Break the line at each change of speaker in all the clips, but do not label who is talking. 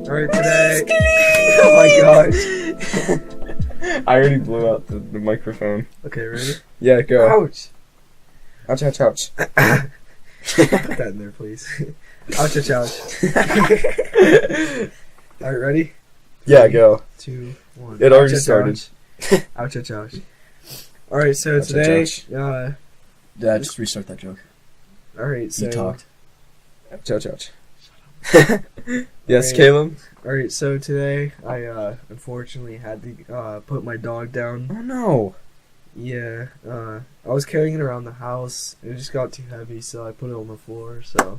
Alright, today. Oh my gosh.
I already blew out the microphone.
Okay, ready?
Yeah, go.
Ouch!
Ouch, ouch, ouch.
Put that in there, please. Ouch, ouch, ouch. Alright, ready?
Yeah, go.
2, 1.
It already started.
Ouch, ouch, ouch. Alright, so
Ouch,
today,
ouch,
Yeah, just restart that joke.
alright, so.
You talked.
Ouch, ouch, ouch. Yes,
Right.
Caleb?
Alright, so today, I, unfortunately had to, put my dog down.
Oh, no.
Yeah, I was carrying it around the house. It just got too heavy, so I put it on the floor, so.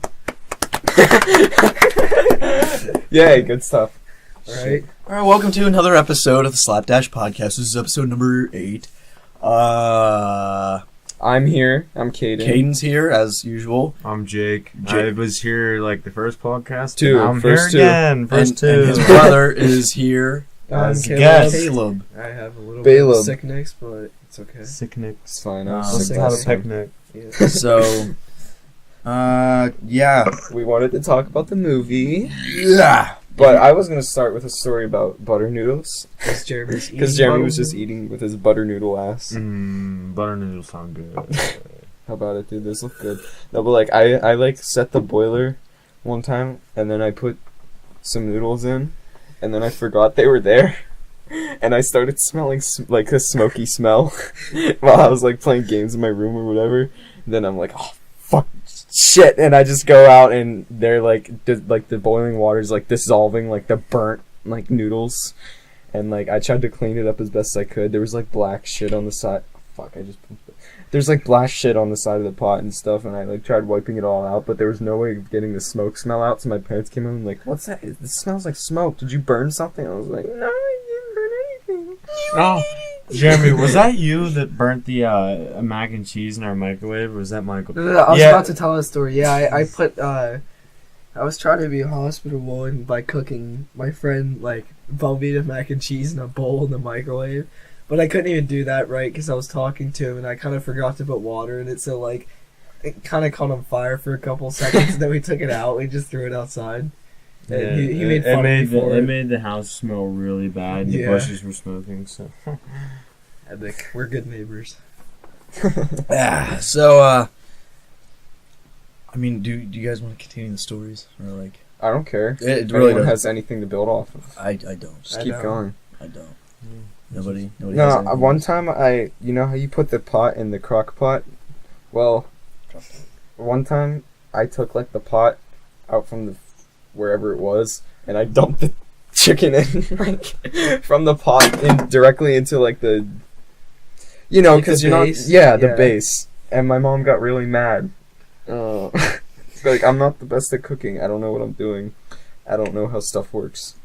Yay, good stuff.
Alright.
Alright, welcome to another episode of the Slapdash podcast. This is episode number 8.
I'm here. I'm Caden.
Caden's here, as usual.
I'm Jake.
Jake.
I was here like the first podcast.
Two,
and I'm
first
here
two.
again. First
And
two.
his brother is here.
I'm
Caleb.
Caleb.
Caleb.
I have a little bit
Caleb.
of sickness, but it's okay.
Sicknick.
It's fine. I
Oh,
was sick
Sick.
Had a
last time.
picnic.
Yeah.
So, yeah.
We wanted to talk about the movie,
Yeah.
but I was going to start with a story about butter noodles.
Because Jeremy's eating.
Because Jeremy was
butter
just eating with his butter noodle ass.
Butter noodles sound good.
How about it, dude? This look good. No, but like I like set the boiler one time, and then I put some noodles in, and then I forgot they were there, and I started smelling like a smoky smell while I was like playing games in my room or whatever. And then I'm like, oh fuck, shit, and I just go out and they're like the boiling water's like dissolving like the burnt like noodles, and like I tried to clean it up as best I could. There was like black shit on the side. Fuck, I just. There's like black shit on the side of the pot and stuff, and I like tried wiping it all out, but there was no way of getting the smoke smell out. So my parents came in and like, "What's that? This smells like smoke. Did you burn something?" I was like, "No, I didn't burn anything."
Oh, Jeremy, was that you that burnt the mac and cheese in our microwave, or was that Michael?
No, I was
Yeah.
about to tell a story. Yeah, I put, I was trying to be hospitable and by cooking, my friend, like, Velveeta mac and cheese in a bowl in the microwave. But I couldn't even do that right because I was talking to him and I kind of forgot to put water in it. So, like, it kind of caught on fire for a couple seconds. And then we took it out. We just threw it outside. And he made fun of me for
it
it.
made the house smell really bad, and the
Yeah.
bushes were smoking. So
Epic. We're good neighbors.
Yeah. So, I mean, do you guys want to continue the stories? Or, like,
I don't care.
it
If
really
anyone
doesn't.
has anything to build off of,
I don't.
just
I
keep
don't.
going.
I don't. Nobody has
No,
anything.
one time you know how you put the pot in the crock pot? Well, one time I took like the pot out from wherever it was, and I dumped the chicken in like from the pot in directly into like the, you know,
Like
because
the
you're
base?
not, yeah, the
Yeah.
base, and my mom got really mad. Like, I'm not the best at cooking. I don't know what I'm doing. I don't know how stuff works.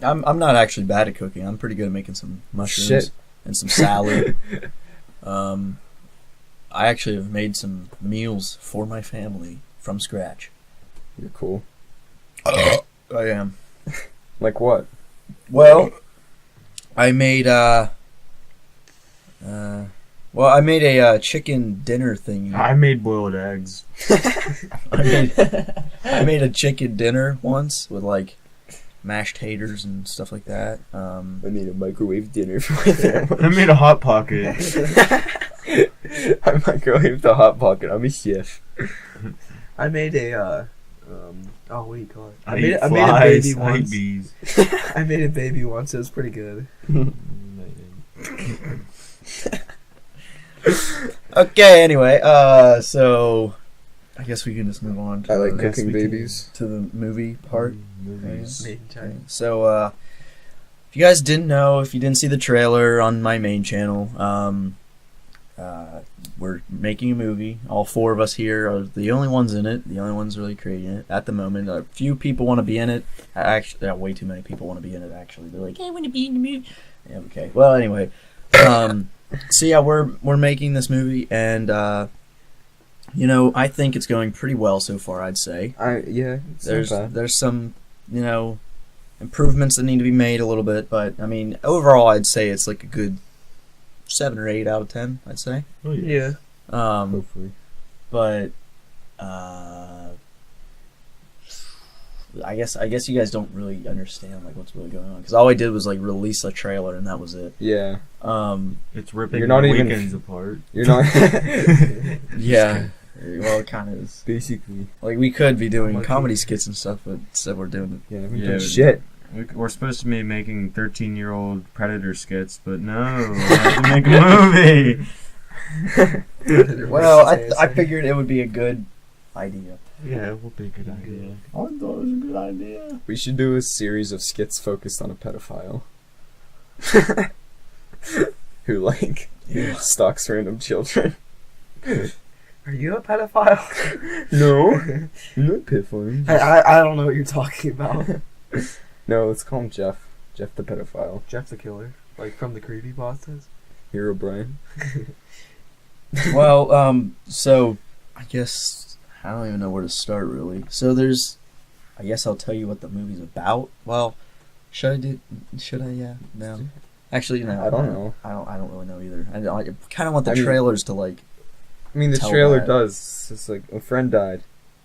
I'm not actually bad at cooking. I'm pretty good at making some mushrooms
Shit.
and some salad. I actually have made some meals for my family from scratch.
You're cool.
I am.
Like what?
Well, I made a chicken dinner thing.
I made boiled eggs.
I made a chicken dinner once with like mashed taters and stuff like that.
I need a microwave dinner for my family.
I made a hot pocket.
I microwaved the hot pocket. I'm a chef.
I made a, what do you call it?
I
made
eat
a
flies,
baby
I eat
once.
bees.
I made a baby once. It was pretty good.
Okay, anyway, so I guess we can just move on to
I like
the,
cooking
we can-
babies.
to the movie part.
Movies.
Made in China.
So, if you guys didn't know, if you didn't see the trailer on my main channel, we're making a movie. All 4 of us here are the only ones in it, the only ones really creating it at the moment. A few people want to be in it. Actually, way too many people want to be in it, actually. They're like, I want to be in the movie. Yeah, okay. Well, anyway. So, yeah, we're making this movie, and, you know, I think it's going pretty well so far, I'd say.
It's not bad.
There's some, you know, improvements that need to be made a little bit, but I mean, overall, I'd say it's like a good 7 or 8 out of 10. I'd say.
Oh, yeah.
Yeah.
Hopefully.
But I guess you guys don't really understand like what's really going on because all I did was like release a trailer and that was it.
Yeah.
It's ripping
You're not
the
even-
weekends apart.
You're not.
Yeah. Well, it kind of is.
Basically.
Like we could be doing
Monkey.
comedy skits and stuff, but instead we're doing
Yeah. We
Yeah,
done shit.
We're supposed to be making 13-year-old Predator skits, but no, we have to make a movie.
Well, I figured it would be a good idea.
Yeah, it will be a good idea.
I thought it was a good idea.
We should do a series of skits focused on a pedophile. Who like stalks random children.
Are you a pedophile?
No. I'm not pedophile.
I don't know what you're talking about.
No, let's call him Jeff. Jeff the pedophile.
Jeff the Killer, like from the creepypastas.
Hero Brian.
Well, so I guess I don't even know where to start really. So I guess I'll tell you what the movie's about. Well, should I? Yeah, no. Actually, no.
I don't know.
I don't really know either. I kind of want the
I mean-
trailers to like.
I mean, the
Tell
trailer
that.
does. It's like a friend died,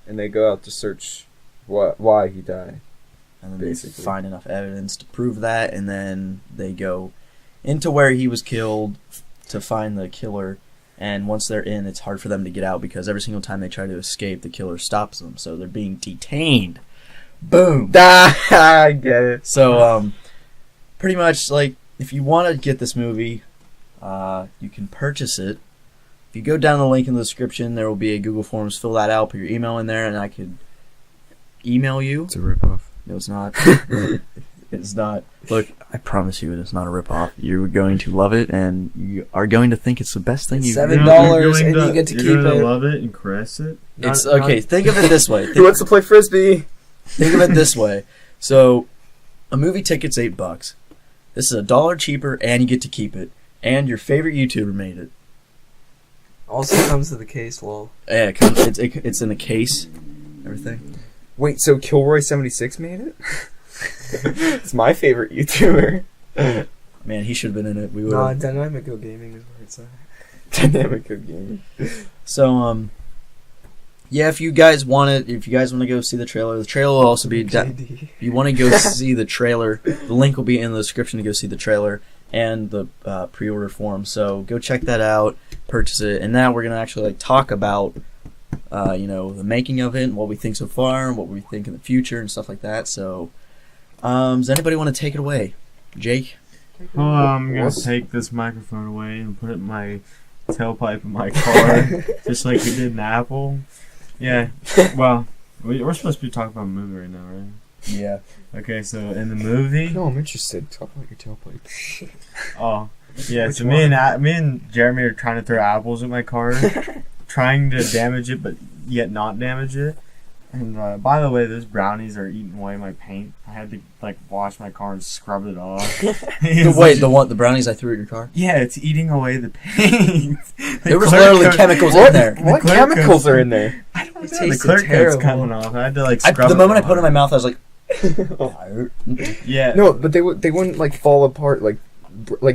and they go out to search why he died.
And then
Basically.
they find enough evidence to prove that, and then they go into where he was killed to find the killer. And once they're in, it's hard for them to get out because every single time they try to escape, the killer stops them. So they're being detained. Boom.
I get it.
So, pretty much, like, if you want to get this movie, you can purchase it. If you go down the link in the description, there will be a Google Forms. Fill that out, put your email in there, and I could email you.
It's a ripoff.
No, it's not. It's not. Look, I promise you, it is not a ripoff. You're going to love it, and you are going to think it's the best thing you've
$7
You're
and
going
you get to
you're
keep
gonna
it.
love it and caress it.
It's
Not-
okay. Think of it this way.
Who wants to play frisbee?
Think of it this way. So, a movie ticket's $8. This is $1 cheaper, and you get to keep it. And your favorite YouTuber made it.
Also comes to the case, lol.
Yeah, it's in a case. Everything.
Wait, so Kilroy76 made it? It's my favorite YouTuber.
Man, he should have been in it. We would.
Nah, Dynamico Gaming is where it's at.
Dynamic of game.
So, yeah, if you guys want to go see the trailer will also be.
KD.
If you want to go see the trailer, the link will be in the description to go see the trailer and the pre-order form. So go check that out, purchase it, and now we're gonna actually like talk about, the making of it and what we think so far and what we think in the future and stuff like that. So, does anybody want to take it away, Jake?
Oh, I'm gonna take this microphone away and put it in my tailpipe in my car, just like we did in Apple. Yeah. Well, we're supposed to be talking about a movie right now, right?
Yeah.
Okay, so in the movie,
No, I'm interested. Talk about your tailpipe.
oh yeah,
Which
so
one?
me and Jeremy are trying to throw apples at my car, trying to damage it, but yet not damage it. And by the way, those brownies are eating away my paint. I had to like wash my car and scrub it off.
The brownies I threw at your car.
Yeah, it's eating away the paint.
There was literally chemicals in there.
What
clear
chemicals
coat-
are in there?
I don't know.
It
The
tasted
clear coat's
terrible.
coming off. I had to like scrub
The moment I put it in my
off.
mouth, I was like,
Yeah.
No, but they wouldn't like fall apart like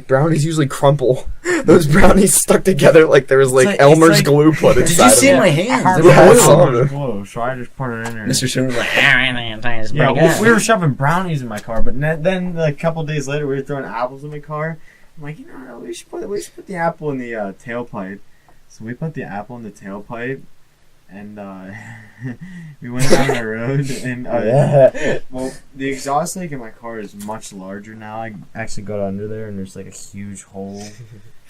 brownies usually crumple. Those brownies stuck together like there was like
like-
Elmer's
it's like-
glue put
did
inside
you see
of it.
my hands? They
Yeah, I
were
saw
oily.
them.
Whoa, so I just put it in there.
Mr. Sherman was like,
Yeah, we were shoving brownies in my car, but then like, a couple days later, we were throwing apples in my car. I'm like, we should put the apple in the tailpipe. So we put the apple in the tailpipe, and we went down the road. And well, the exhaust leak in my car is much larger now. I actually got under there, and there's like a huge hole.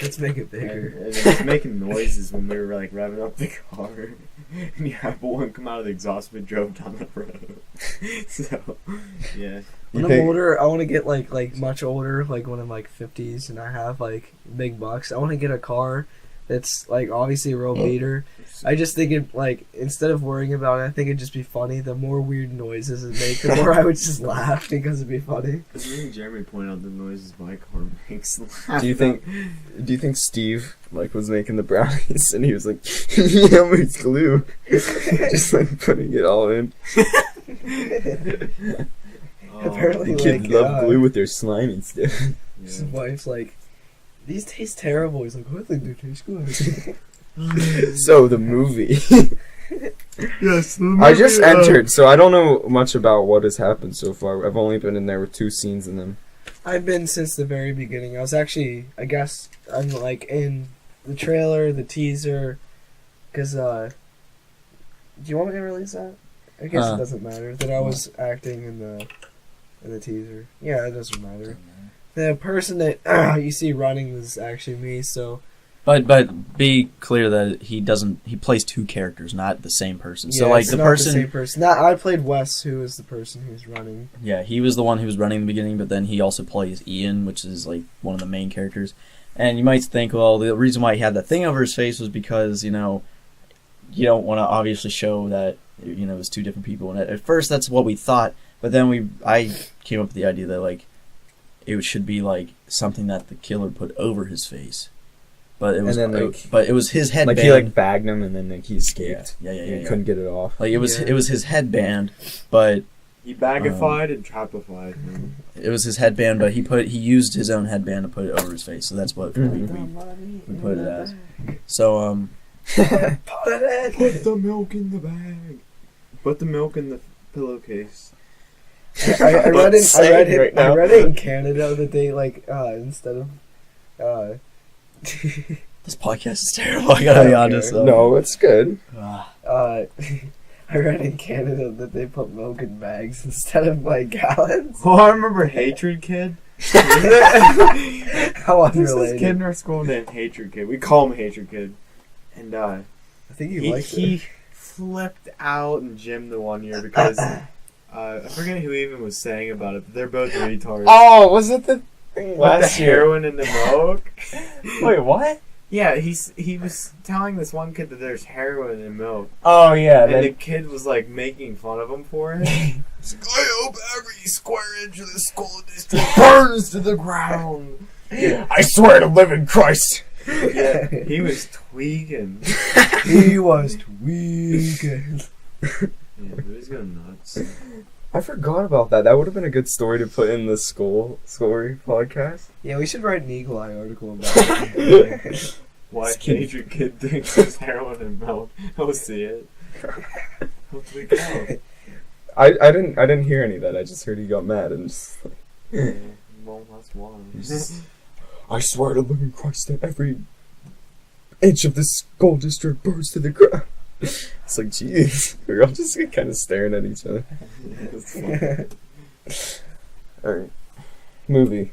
Let's make it
And,
bigger.
and it was making noises when we were like revving up the car. And the apple wouldn't come out of the exhaust, we drove down the road. So, yeah.
When I'm older, I want to get like much older, like when I'm like 50s and I have like big bucks. I want to get a car that's like obviously a real beater. I just think it like instead of worrying about it, I think it'd just be funny. The more weird noises it makes, the more I would just laugh because it'd be funny.
Because me and Jeremy pointed out the noises my car makes.
Do you think Steve like was making the brownies and he was like Elmer's glue, just like putting it all in?
Apparently,
Kids
like,
love glue with their slime and stuff.
His wife's like, these taste terrible. He's like, I think they taste good.
So the movie.
Yes.
I just entered, so I don't know much about what has happened so far. I've only been in there with 2 scenes in them.
I've been since the very beginning. I was actually, I guess, I'm like in the trailer, the teaser, because, do you want me to release that? I guess it doesn't matter that I was acting in the teaser. Yeah, it doesn't matter. The person that you see running is actually me, so...
But be clear that he plays 2 characters, not the same person.
Yeah,
So like
it's
the
not
person,
the same person. I played Wes, who was the person who's running.
yeah, he was the one who was running in the beginning, but then he also plays Ian, which is like one of the main characters. And you might think, well, the reason why he had that thing over his face was because, you know, you don't want to obviously show that, you know, it was 2 different people. And at first that's what we thought, but then I came up with the idea that like it should be like something that the killer put over his face. But it was, but it was his headband.
Like he like bagged him and then like he escaped.
Yeah.
He couldn't get it off.
Like it was his headband, but
he bagified and trapified him.
it was his headband. But he used his own headband to put it over his face. So that's what we put it as. So
Put it in.
Put the milk in the bag. Put the milk in the pillowcase.
I read it
now.
I read it in Canada that they like instead of
this podcast is terrible. I gotta be honest.
No, it's good.
I read in Canada that they put milk in bags instead of like gallons.
Oh, I remember Hatred Kid.
How
There's this
unrelated.
kid in our school named Hatred Kid. We call him Hatred Kid. And
I think he likes it.
he flipped out in gym the one year because I forget who even was saying about it, but they're both retards.
Oh, was it the thing
Put the
last year?
heroin in the milk.
Wait, what?
Yeah, he was telling this one kid that there's heroin in milk,
Oh yeah,
and the kid was like making fun of him for it. He's like, I hope every square inch of the school district burns to the ground.
I swear to live in Christ.
Yeah, he was tweaking.
He was tweaking.
Yeah, he was going nuts.
I forgot about that. That would have been a good story to put in the school story podcast.
Yeah, we should write an Eagle Eye article about it.
Why Hatred Kid thinks there's heroin in milk. I'll see it. Hopefully go.
I didn't hear any of that. I just heard he got mad and just like,
Yeah, well, that's why.
I swear to live in Christ that every inch of this school district burns to the ground. It's like, jeez. We're all just kind of staring at each other.
It's funny.
Alright. Movie.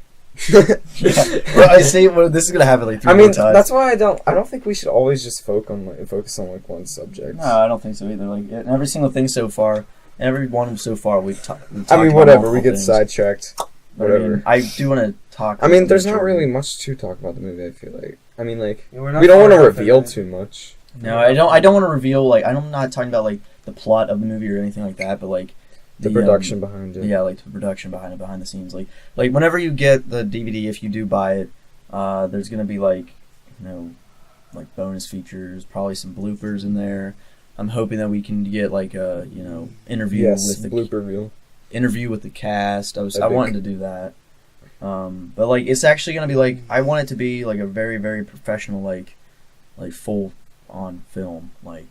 well, I see. Well, this is gonna happen like 3
I mean,
more times.
that's why I don't think we should always just focus on like one subject.
No, I don't think so either. Like every single thing so far, every one so far, we've talked.
I mean, whatever. We get sidetracked.
But
Whatever.
I do want to talk.
I mean, there's not
Jordan.
really much to talk about the movie. I feel like. I mean, like
Yeah, we're not
we don't want to
far off
reveal
it,
too much.
No, I don't want to reveal. Like, I'm not talking about like the plot of the movie or anything like that. But like
The production behind it.
Yeah, like the production behind it, behind the scenes. Like whenever you get the DVD, if you do buy it, there's gonna be like, you know, like bonus features, probably some bloopers in there. I'm hoping that we can get like a interview with the
blooper reel.
interview with the cast. I
Epic.
wanted to do that. But like it's actually gonna be like I want it to be like a very, very professional like full on film like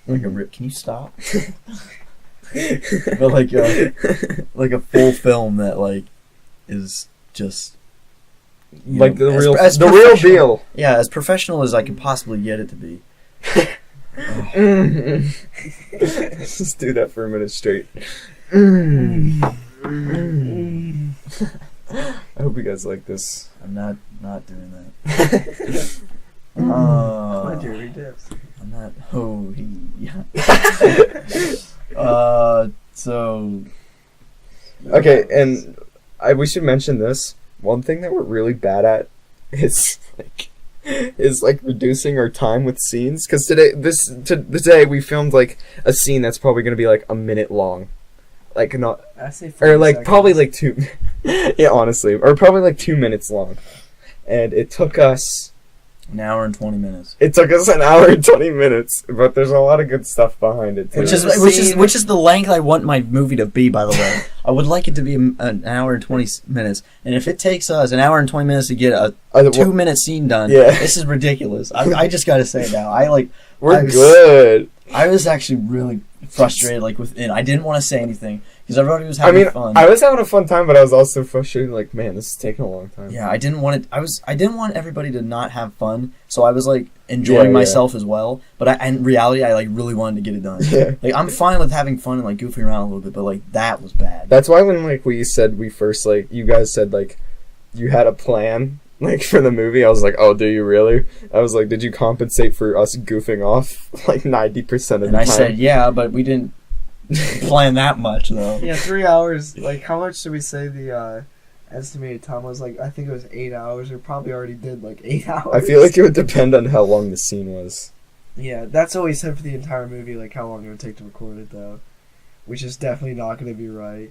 a rip. Can you stop? But like a full film that like is just
Like the real
as
the real
professional-
deal.
Yeah, as professional as I can possibly get it to be.
Let's just do that for a minute straight. I hope you guys like this.
I'm not doing that.
Jerry Dips.
I'm not. Oh, yeah. So.
Okay, and we should mention this. One thing that we're really bad at is like reducing our time with scenes. Because today we filmed like a scene that's probably gonna be like a minute long, like not
I say
or
40
like
seconds.
probably like 2. Yeah, honestly, or probably like 2 minutes long, and it took us.
An hour and 20 minutes.
It took us an hour and 20 minutes, but there's a lot of good stuff behind it too.
Which is the length I want my movie to be. By the way, I would like it to be an hour and 20 minutes. And if it takes us an hour and 20 minutes to get a 2-minute scene done,
Yeah.
this is ridiculous. I just gotta say now,
we're good.
I was actually really frustrated, like, within. I didn't want to say anything, because everybody was having fun.
I was having a fun time, but I was also frustrated, like, man, this is taking a long time.
Yeah, I didn't want it. I didn't want everybody to not have fun, so I was, like, enjoying myself as well. But in reality, I, like, really wanted to get it done.
Yeah.
Like, I'm fine with having fun and, like, goofing around a little bit, but, like, that was bad.
That's why when, like, we said we first, like, you guys said, like, you had a plan, like, for the movie, I was like, oh, do you really? I was like, did you compensate for us goofing off, like, 90% of the time?
And I said, yeah, but we didn't plan that much, though.
Yeah, 3 hours. Like, how much did we say the estimated time was? Like, I think it was 8 hours. We probably already did, like, 8 hours.
I feel like it would depend on how long the scene was.
Yeah, that's what we said for the entire movie, like, how long it would take to record it, though. Which is definitely not going to be right.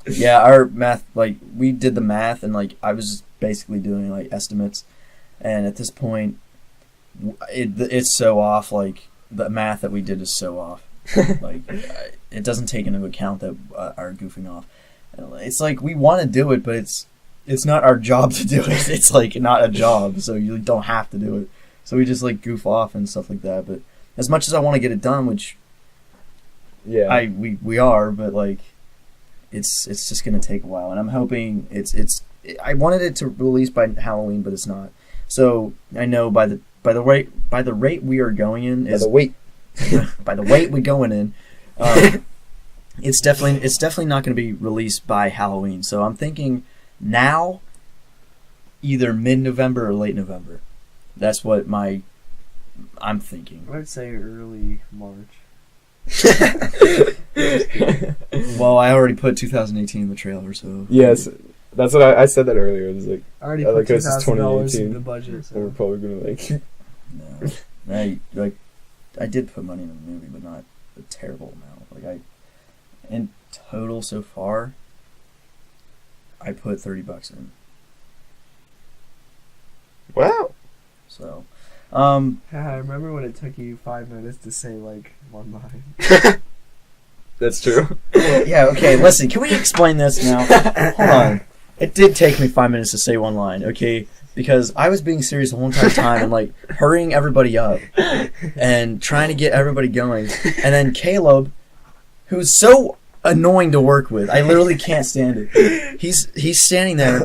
Yeah, our math, like, we did the math, and, like, I was basically doing, like, estimates. And at this point, it's so off, like, the math that we did is so off. Like, it doesn't take into account that our goofing off. It's like, we want to do it, but it's not our job to do it. It's, like, not a job, so you don't have to do it. So we just, like, goof off and stuff like that. But as much as I want to get it done, which
Yeah.
we are, but, like, it's just gonna take a while, and I'm hoping I wanted it to release by Halloween, but it's not. So I know by the rate we are going in is by the weight we're going in, it's definitely not going to be released by Halloween. So I'm thinking now, either mid-November or late November. That's what I'm thinking.
I'd say early March.
Well, I already put 2018 in the trailer, so
Yes, that's what I said that earlier. It was like,
I already
I
put
like this is
$2,000 in
2018.
the budget. So.
we're probably gonna like.
no, I did put money in the movie, but not a terrible amount. Like, in total so far, I put $30 in.
Wow.
So,
I remember when it took you 5 minutes to say like one line.
That's true.
yeah, okay, listen, can we explain this now? Hold on. It did take me 5 minutes to say one line, okay? Because I was being serious the whole entire time and, like, hurrying everybody up and trying to get everybody going. And then Caleb, who's so annoying to work with, I literally can't stand it. He's standing there,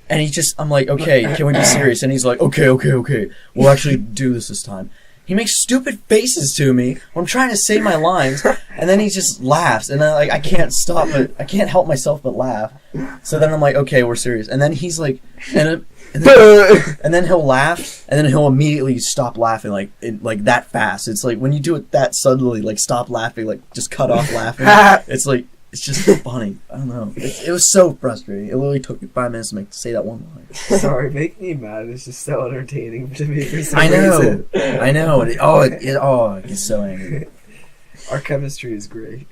and I'm like, okay, can we be serious? And he's like, okay, we'll actually do this time. He makes stupid faces to me when I'm trying to say my lines, and then he just laughs, and then, like, I can't help myself but laugh. So then I'm like, okay, we're serious. And then he's like, and then he'll laugh, and then he'll immediately stop laughing, like that fast. It's like when you do it that suddenly, like, stop laughing, like, just cut off laughing. It's like, it's just funny. I don't know. It was so frustrating. It literally took me 5 minutes to say that one line.
Sorry, making me mad is just so entertaining to me for some
I know.
reason.
I know. It gets so angry.
Our chemistry is great.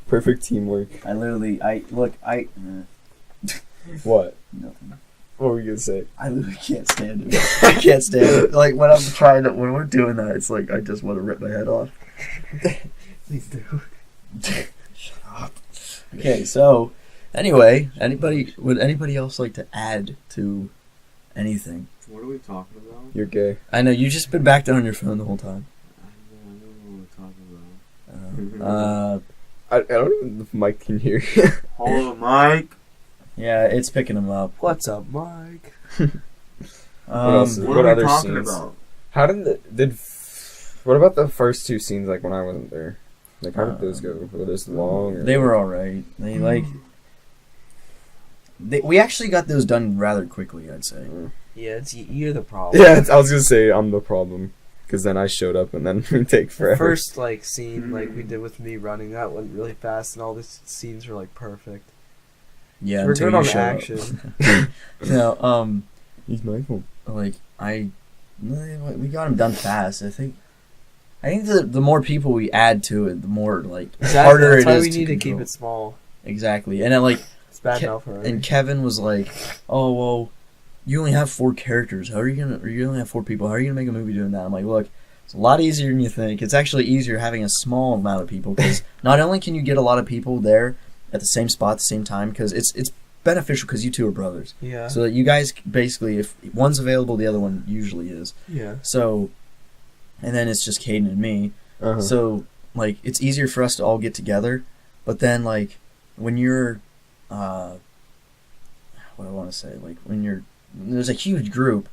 Perfect teamwork. What?
Nothing.
What were you gonna say?
I literally can't stand it. I can't stand it. Like, when we're doing that, it's like, I just want to rip my head off.
Please do.
Shut up. Okay, so, anyway, would anybody else like to add to anything?
What are we talking about?
You're gay.
I know, you've just been back down on your phone the whole time.
I don't know what we're talking about.
I don't even know if Mike can hear you.
Hello, Mike.
Yeah, it's picking them up.
What's up, Mike?
What else?
What
What
are
other
we talking
scenes?
about?
How what about the first two scenes, like, when I wasn't there? Like, how did those go? Were those long? Or
They were alright. We actually got those done rather quickly, I'd say.
Yeah, you're the problem.
Yeah, I was gonna say I'm the problem. Because then I showed up and then we take forever.
First, like, scene, like, we did with me running, that went really fast, and all the scenes were, like, perfect.
Yeah,
We're
until
good
you
on
show
action.
up. No,
He's Michael.
like, we got them done fast. I think the more people we add to it, the more, like, harder
That's
it
why
is
we need to keep
control.
it small.
Exactly. And then, like,
It's bad enough already.
and Kevin was like, "Oh, well, you only have 4 characters. You only have 4 people. How are you gonna make a movie doing that?" I'm like, "Look, it's a lot easier than you think. It's actually easier having a small amount of people, because not only can you get a lot of people there at the same spot at the same time, because it's beneficial because you two are brothers.
Yeah.
So that you guys basically, if one's available, the other one usually is.
Yeah.
So and then it's just Caden and me.
Uh-huh.
So like it's easier for us to all get together, but then like when you're what I want to say, like when there's a huge group,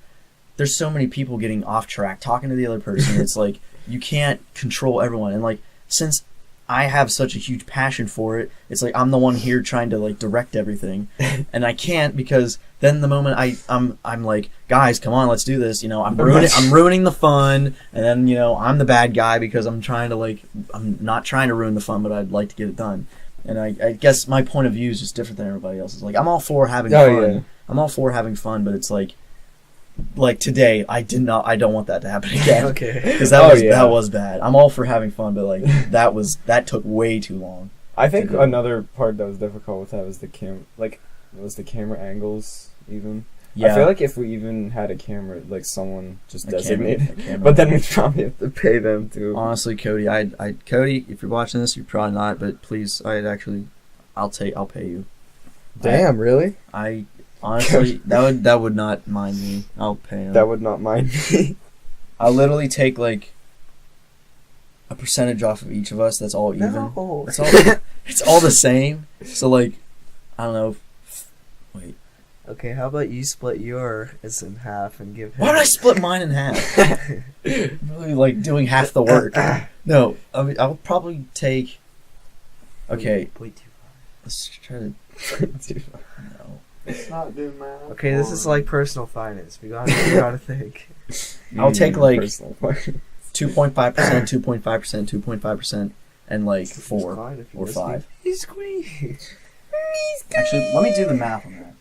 there's so many people getting off track talking to the other person. It's like you can't control everyone, and like since I have such a huge passion for it, it's like I'm the one here trying to like direct everything, and I can't, because then the moment I'm like, guys, come on, let's do this. You know, I'm ruining the fun, and then you know I'm the bad guy because I'm not trying to ruin the fun, but I'd like to get it done. And I guess my point of view is just different than everybody else's. Like I'm all for having fun.
Yeah.
I'm all for having fun, but it's like today I don't want that to happen again.
Okay.
Because that was bad. I'm all for having fun, but like that took way too long.
I think another part that was difficult with that was the camera angles even.
Yeah.
I feel like if we even had a camera, like someone just
A
designated,
camera.
but then we'd probably have to pay them too.
Honestly, Cody, Cody, if you're watching this, you're probably not, but please, I'll pay you.
Damn, really?
I honestly, that would not mind me. I'll pay him.
That would not mind me.
I'll literally take like a percentage off of each of us. That's all even.
No.
It's all the same. So like, I don't know. Wait.
Okay, how about you split yours in half and give him...
Why did I split mine in half? Really like doing half the work. No, I mean, I'll probably take. Okay,
Wait, too
let's try to. No.
It's not doing math.
far. Okay, this is like personal finance. We gotta think.
I'll take like
Personal part.
2.5%, 2.5%, 2.5%, and like
It's
4
fine if you
or
listen.
5.
He's squeezed.
Actually, let me do the math on that.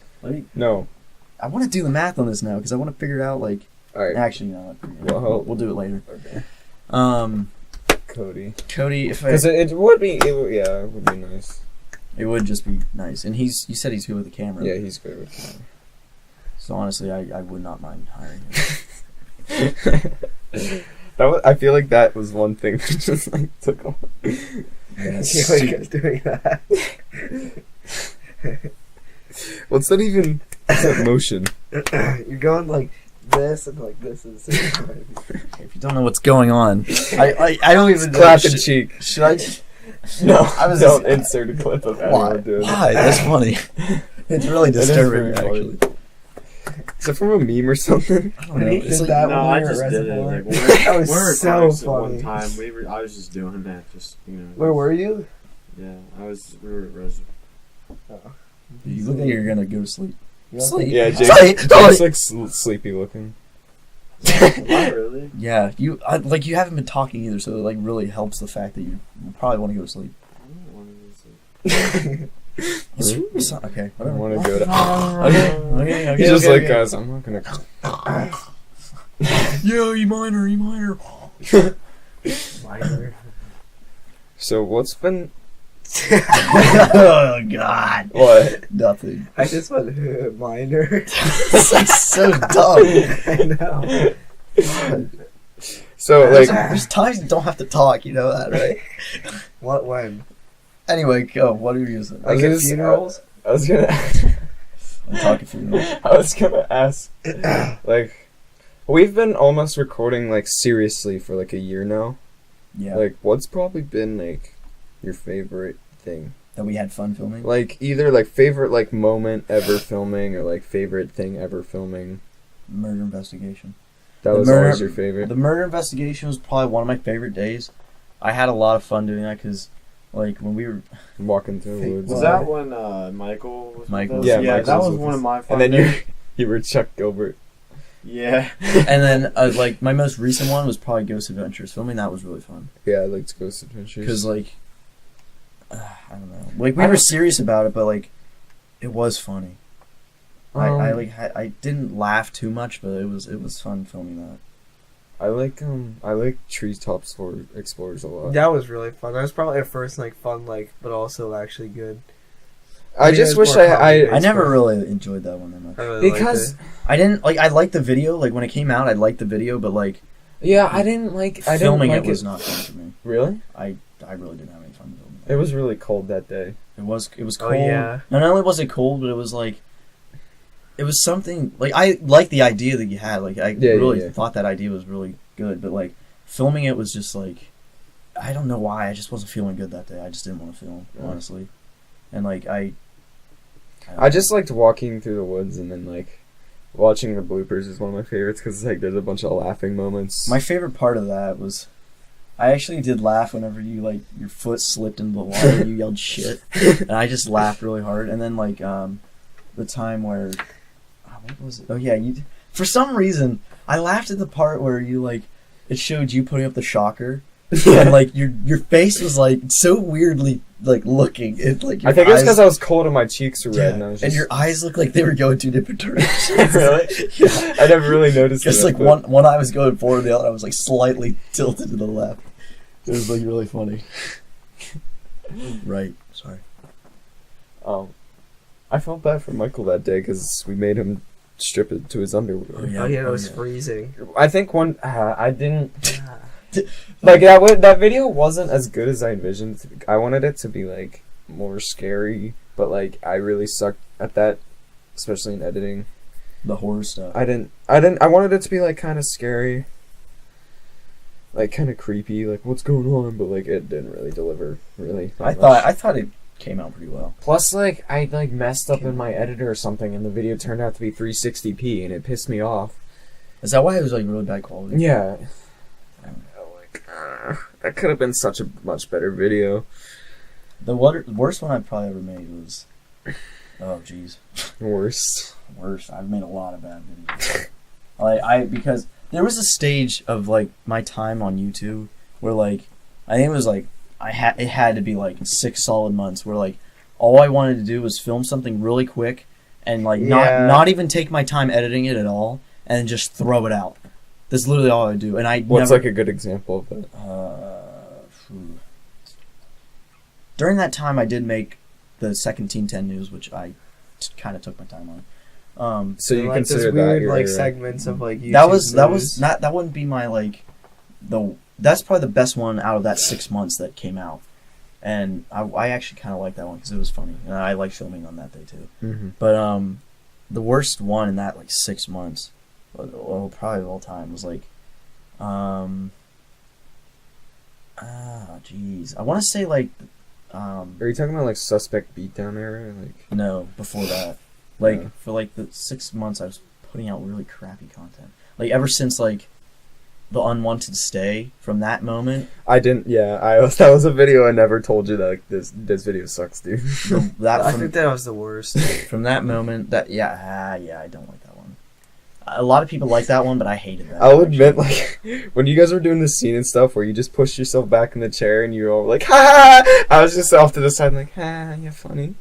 No.
I want to do the math on this now because I want to figure it out. Like,
Alright.
actually, no.
Well,
We'll do it later.
Okay.
Cody, if
Because it would be nice.
it would just be nice, and you said he's good with the camera.
Yeah, he's good with camera.
So honestly, I would not mind hiring him.
I feel like that was one thing that just like took off.
Yes.
You like us doing that.
What's that even? What's that motion?
You're going like this and like this at the same time.
If you don't know what's going on, I don't even know.
Clap and cheek.
Should I?
No,
I was
don't
just-
insert a clip of
Why?
anyone doing
Why? That's funny. It's really
That is
disturbing,
very funny.
actually.
Is it from a meme or something?
I don't know.
He
It's
did
like,
that
No,
when
I
we were
just
at
did it.
Reservoir.
Like,
That was
we were
so
close at
funny.
one time. I was just doing that. Just
Where were you?
Yeah, we were at Reservoir.
you look like you're gonna go to sleep.
Yeah.
Sleep.
Yeah,
Sleep.
Jake's like sleepy looking.
Am I really?
Yeah, you haven't been talking either, so it like really helps the fact that you probably want to go to sleep.
I don't want to sleep.
It's not, okay,
I
whatever.
want to go to.
Okay.
He's just
okay.
like, guys, I'm not gonna.
Yo, you minor.
Minor.
So what's been
Oh God.
what?
Nothing.
I just went minor.
It's like so dumb.
I know.
So like,
There's times you don't have to talk, you know that, right?
What when?
Anyway, go. What are you using?
I was
Like
gonna
at
s-
funerals?
I was gonna.
I'm talking funerals.
I was gonna ask, like, we've been almost recording like seriously for like a year now.
Yeah.
Like, what's probably been like your favorite thing?
That we had fun filming.
Like either like favorite like moment ever filming or like favorite thing ever filming.
Murder investigation.
That
The
was
murder-
always your favorite.
The murder investigation was probably one of my favorite days. I had a lot of fun doing that because, like, when we were
Walking through the
Hey,
woods.
Was
Well,
that when Michael was
Michael.
with us?
Yeah,
that
Michael
was
was
one
with
of my
and
fun
then
days.
you were Chuck Gilbert.
Yeah.
and then like my most recent one was probably Ghost Adventures. Filming that was really fun
Yeah, I liked Ghost Adventures.
because like I don't know, like we were serious about it, but like it was funny. I didn't laugh too much, but it was fun filming that.
I like Treetop Explorers a lot.
That was really fun. That was probably our first like fun but also actually good.
I
Yeah,
just
it's
wish
more
I
comedy-based.
I never
fun.
really enjoyed that one that much.
I really liked
because
it.
I didn't like. I liked the video. Like when it came out, I liked the video, but like
yeah, I didn't like
filming it was not fun for me.
Really.
I really didn't have any fun filming
It was really cold that day.
It was
Oh,
cold.
yeah.
Not only was it cold, but it was like it was something like I liked the idea that you had. Like I
Yeah,
really
yeah.
thought that idea was really good, but like filming it was just like, I don't know why, I just wasn't feeling good that day. I just didn't want to film, honestly. And like I
just liked walking through the woods, and then like watching the bloopers is one of my favorites because like there's a bunch of laughing moments.
My favorite part of that was, I actually did laugh whenever you like your foot slipped into the water and you yelled shit, and I just laughed really hard. And then like the time where, what was it? Oh yeah, for some reason I laughed at the part where you like, it showed you putting up the shocker. And like your face was like so weirdly like looking. It like
I think it's because I was cold and my cheeks were red,
and your eyes looked like they were going two different directions.
Really?
Yeah.
I never really noticed.
Just like one eye was going forward, the other eye was like slightly tilted to the left. It was like really funny. Right. Sorry.
I felt bad for Michael that day because we made him strip it to his underwear.
Oh yeah, it was freezing.
I think I didn't. Like that video wasn't as good as I envisioned. I wanted it to be like more scary, but like I really sucked at that, especially in editing.
The horror stuff.
I wanted it to be like kind of scary, like kind of creepy, like what's going on, but like it didn't really deliver really.
I thought it came out pretty well.
Plus, like I like messed up in my editor or something, and the video turned out to be 360p, and it pissed me off.
Is that why it was like really bad quality?
Yeah. That could have been such a much better video.
The worst one I probably ever made was, oh jeez,
Worst.
I've made a lot of bad videos. Because there was a stage of like my time on YouTube where like I think it was like it had to be like 6 solid months where like all I wanted to do was film something really quick and like not even take my time editing it at all and just throw it out. That's literally all I would do. And
What's like a good example of that?
During that time, I did make the second Teen 10 News, which I kind of took my time on.
So you
like
consider
those weird
that
like segments of like YouTube
that wouldn't be my like that's probably the best one out of that 6 months that came out, and I actually kind of liked that one because it was funny and I like filming on that day too.
Mm-hmm.
But the worst one in that like 6 months. Well, probably of all time was like, jeez, I want to say like,
Are you talking about like Suspect Beatdown era? Like
no, before that, like
Yeah.
for like the 6 months I was putting out really crappy content. Like ever since like the Unwanted Stay, from that moment,
I didn't. Yeah, that was a video I never told you that like, this video sucks, dude.
I think that was the worst.
From that moment, I don't like that one. A lot of people like that one, but I hated that.
I'll admit, like, when you guys were doing the scene and stuff where you just pushed yourself back in the chair and you're all like, ha ha! I was just off to the side like, ha, you're funny.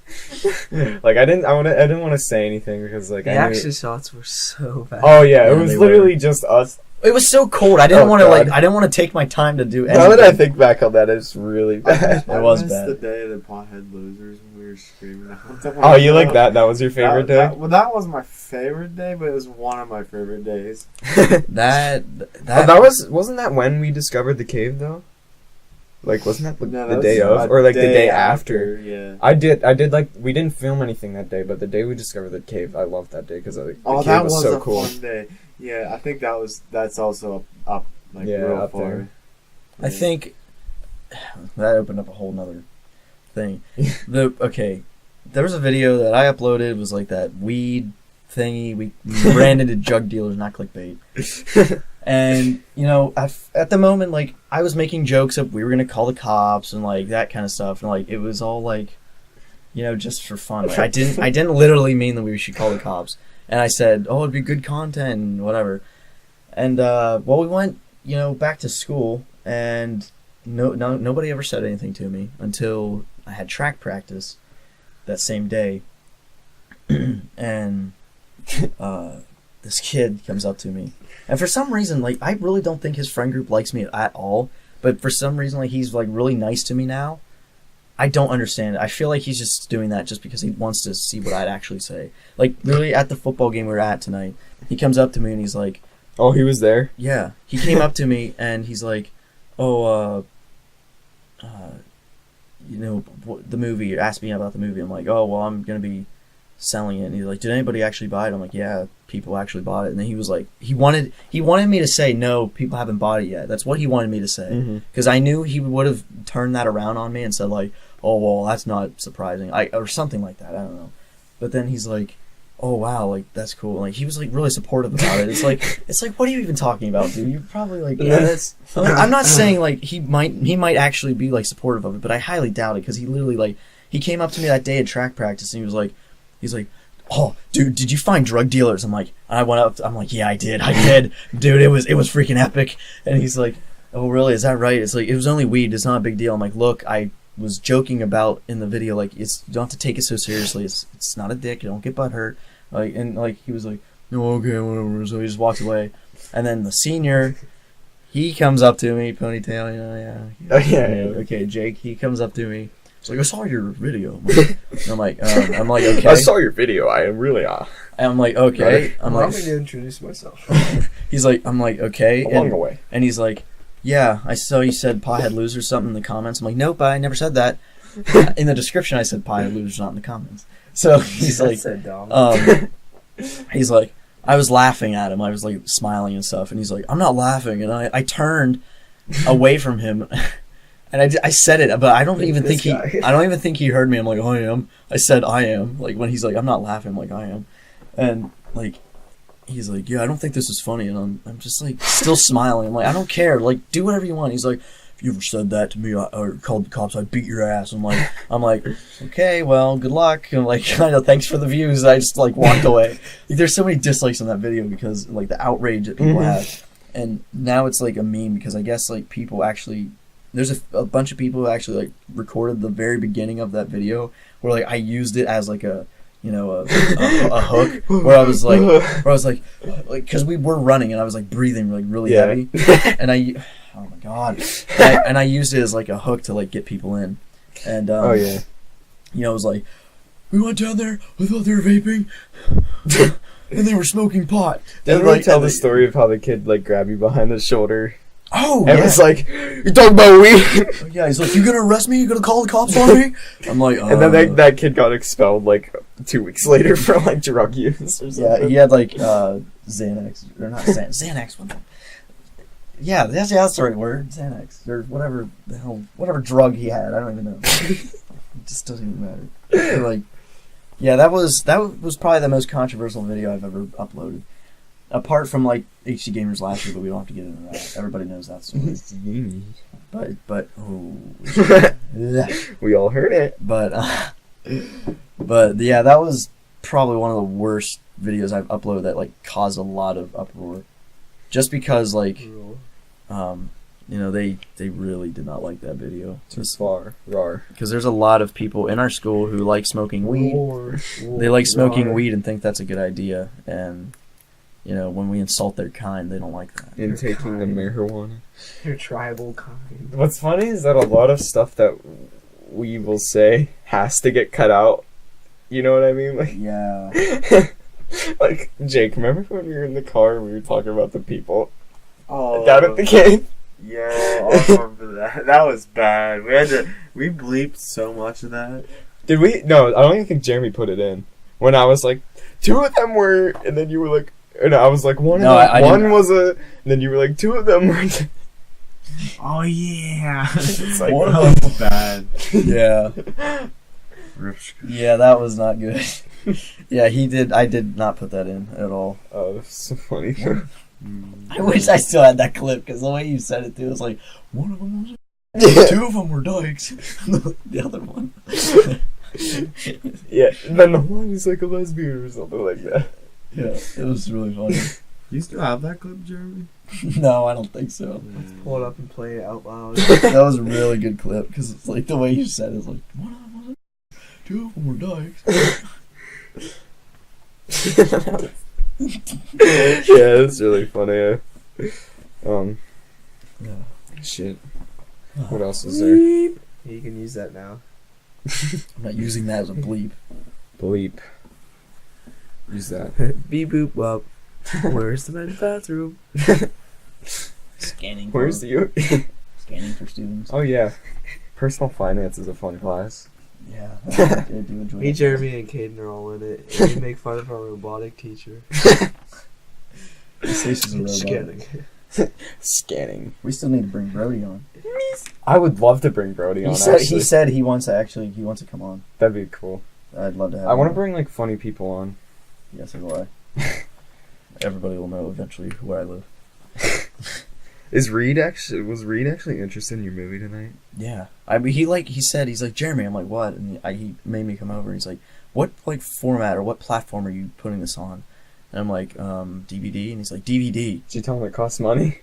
Like, I didn't want to say anything because, like,
The action shots were so bad.
Oh, yeah, it
Yeah,
was
they
literally just us.
It was so cold. I didn't want to
God.
I didn't want to take my time to do anything.
Now that I think back on that, it's really bad.
It was
missed
bad.
the day of the pothead losers when we were screaming.
Oh, you like that? That was your favorite day?
Well, that was my favorite day, but it was one of my favorite days.
Wasn't that when we discovered the cave though? Like, wasn't that
No,
the
that
day
was
of, or like the day after?
Yeah.
I did like we didn't film anything that day, but the day we discovered the cave, I loved that day because the cave
That
was so
a
cool.
fun day. Yeah, I think that's also up like
Yeah,
real
up
far.
there.
I think that opened up a whole nother thing. There was a video that I uploaded. It was like that weed thingy. We ran into drug dealers, not clickbait. And you know, at the moment, like I was making jokes of we were gonna call the cops and like that kind of stuff, and like it was all like, you know, just for fun. Like, I didn't literally mean that we should call the cops. And I said, oh, it'd be good content and whatever. And we went, you know, back to school, and nobody ever said anything to me until I had track practice that same day. And this kid comes up to me, and for some reason, like I really don't think his friend group likes me at all. But for some reason, like he's like really nice to me now. I don't understand it. I feel like he's just doing that just because he wants to see what I'd actually say. Like, literally at the football game we were at tonight, he comes up to me and he's like...
Oh, he was there?
Yeah. He came up to me and he's like, oh, you know, the movie, asked me about the movie. I'm like, oh, well, I'm going to be selling it, and he's like, "Did anybody actually buy it?" I'm like, "Yeah, people actually bought it." And then he was like, he wanted me to say, "No, people haven't bought it yet." That's what he wanted me to say, because I knew he would have turned that around on me and said like, "Oh well, that's not surprising," or something like that. I don't know. But then he's like, "Oh wow, like that's cool." Like he was like really supportive about it. It's like, what are you even talking about, dude? You're probably like, yeah, that's. I'm not saying like he might actually be like supportive of it, but I highly doubt it, because he literally like he came up to me that day at track practice and he's like, "Oh, dude, did you find drug dealers?" I'm like, I went up, I'm like, "Yeah, I did, dude. It was freaking epic." And he's like, "Oh really? Is that right?" It's like, "It was only weed. It's not a big deal." I'm like, "Look, I was joking about in the video, like, you don't have to take it so seriously. It's not a dick. You don't get butt hurt." Like, and like he was like, "No, okay, whatever." So he just walked away. And then the senior, he comes up to me, ponytail, yeah. Okay, Jake. He comes up to me. He's like, "I saw your video." I'm like, okay.
I saw your video. I am really
I'm like, okay. I'm
Allow
like,
me to introduce myself.
I'm like, okay.
along the way.
And he's like, "Yeah, I saw you said pothead loser something in the comments." I'm like, "Nope, I never said that." In the description, I said pothead loser, not in the comments. So he's like,
so dumb.
he's like, I was laughing at him. I was like smiling and stuff. And he's like, "I'm not laughing." And I turned away from him. And I said it, but I don't even think he heard me. I'm like, "I am." I said, "I am." Like when he's like, "I'm not laughing," I'm like, "I am." And like, he's like, "Yeah, I don't think this is funny." And I'm just like still smiling. I'm like, "I don't care. Like, do whatever you want." He's like, "If you ever said that to me or called the cops, I'd beat your ass." I'm like, "Okay, well, good luck." And like, I know, thanks for the views. I just like walked away. Like, there's so many dislikes on that video because like the outrage that people have, and now it's like a meme because I guess like people actually. There's a bunch of people who actually like recorded the very beginning of that video where like I used it as like a hook where I was like because we were running and I was like breathing like really heavy and oh my god and I used it as like a hook to like get people in and it was like, "We went down there, I thought they were vaping and they were smoking pot."
Didn't we tell the story of how the kid like grabbed you behind the shoulder?
Oh,
and it's like, "You're talking about weed."
Yeah, he's like, "You gonna arrest me? You gonna call the cops on me?" I'm like,
and then that kid got expelled like 2 weeks later for like drug use or something.
Yeah, he had like Xanax or not Xanax. Yeah, that's the right word, Xanax or whatever the hell, whatever drug he had. I don't even know. It just doesn't even matter. Like, yeah, that was probably the most controversial video I've ever uploaded. Apart from like HC Gamers last year, but we don't have to get into that. Everybody knows that story. but
we all heard it.
But yeah, that was probably one of the worst videos I've uploaded that like caused a lot of uproar, just because like, they really did not like that video.
Too far, rar.
Because there's a lot of people in our school who like smoking weed. They like smoking weed and think that's a good idea, and. When we insult their kind, they don't like that.
In taking the marijuana.
Your tribal kind.
What's funny is that a lot of stuff that we will say has to get cut out. You know what I mean? Like,
yeah.
Like, Jake, remember when we were in the car and we were talking about the people
down
at the game?
Yeah, I remember that. That was bad. We bleeped so much of that.
Did we? No, I don't even think Jeremy put it in. When I was like, 2 of them were, and then you were like, and I was like, one was and then you were like, 2 of them were.
Oh yeah,
it's like,
one of them was bad.
Yeah. Yeah, that was not good. Yeah, he did. I did not put that in at all.
Oh, that's so funny.
I wish I still had that clip because the way you said it too was like, one of them was 2 of them were dykes. The other one.
Yeah, and then the one is like a lesbian or something like that.
Yeah, it was really funny.
You still have that clip, Jeremy?
No, I don't think so.
Let's pull it up and play it out loud.
That was a really good clip because it's like the way you said it was like, one of them was 2 of them were dykes.
Yeah, it's really funny. Shit. What else is there?
You can use that now.
I'm not using that as a bleep.
Bleep. Use that.
Beep boop up. Where's the men's bathroom?
Scanning.
Where's the
Scanning for students.
Oh yeah. Personal finance is a fun class.
Yeah, I do enjoy
Me,
that.
Jeremy, and Caden are all in it. And we make fun of our robotic teacher.
His face is a robot.
Scanning.
Scanning.
We still need to bring Brody on.
I would love to bring Brody on.
He said he wants to come on.
That'd be cool.
I'd love to have
I want to
him.
bring like funny people on.
Yes, so do I. Everybody will know eventually where I live.
Was Reed actually interested in your movie tonight?
Yeah, I mean, he said, he's like, Jeremy, I'm like, what? And he made me come over. He's like, what like format or what platform are you putting this on? And I'm like, DVD. And he's like, DVD.
Did you tell him it costs money?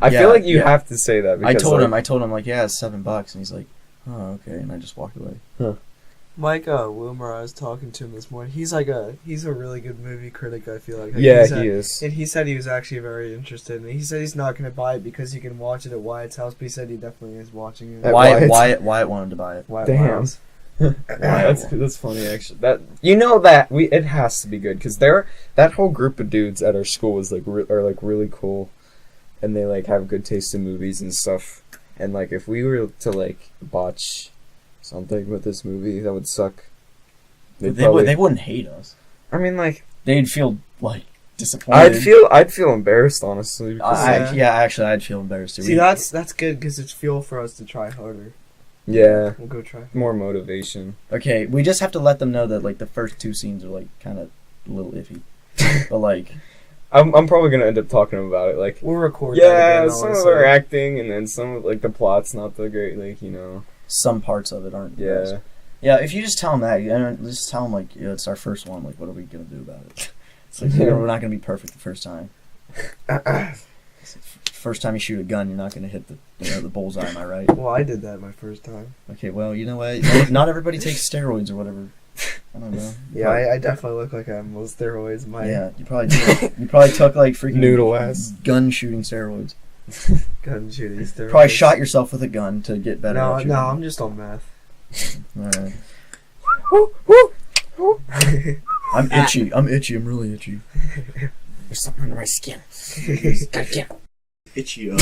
I feel like you have to say that. Because,
I told him like, yeah, it's $7, and he's like, oh, okay, and I just walked away.
Mike Wilmer, I was talking to him this morning. He's a really good movie critic, I feel like.
Yeah, he is.
And he said he was actually very interested. And he said he's not going to buy it because he can watch it at Wyatt's house, but he said he definitely is watching it.
At
Wyatt wanted to buy it.
Damn.
That's funny actually. It has to be good because that whole group of dudes at our school was like are really cool, and they like have good taste in movies and stuff. And like if we were to like botch something with this movie, that would suck.
They wouldn't hate us.
I mean, like
They'd feel like disappointed.
I'd feel embarrassed honestly. Because,
Actually, I'd feel embarrassed too.
See, that's good because it's fuel for us to try harder.
yeah,
We'll go try.
more motivation.
Okay, we just have to let them know that like the first 2 scenes are like kind of a little iffy, but like
I'm probably gonna end up talking about it. Like
We'll record that
yeah,
again,
some of
honestly.
our acting and then some of like the plot's not the great. Like
some parts of it aren't. the
yeah.
best. Yeah. If you just tell them that, just tell them like, it's our first one. Like, what are we gonna do about it? It's like we're not gonna be perfect the first time. First time you shoot a gun, you're not gonna hit the bullseye. Am I right?
Well, I did that my first time.
Okay. Well, you know what? Not everybody takes steroids or whatever. I don't know.
Yeah, I definitely look like I'm on steroids.
Yeah, you probably did. You probably took like freaking
Noodle ass.
gun shooting steroids.
gun shooting steroids.
Probably shot yourself with a gun to get better.
No,
at shooting.
I'm just on meth.
All right. I'm itchy. I'm really itchy.
There's something under my skin. Goddamn.
Itchy.
Those,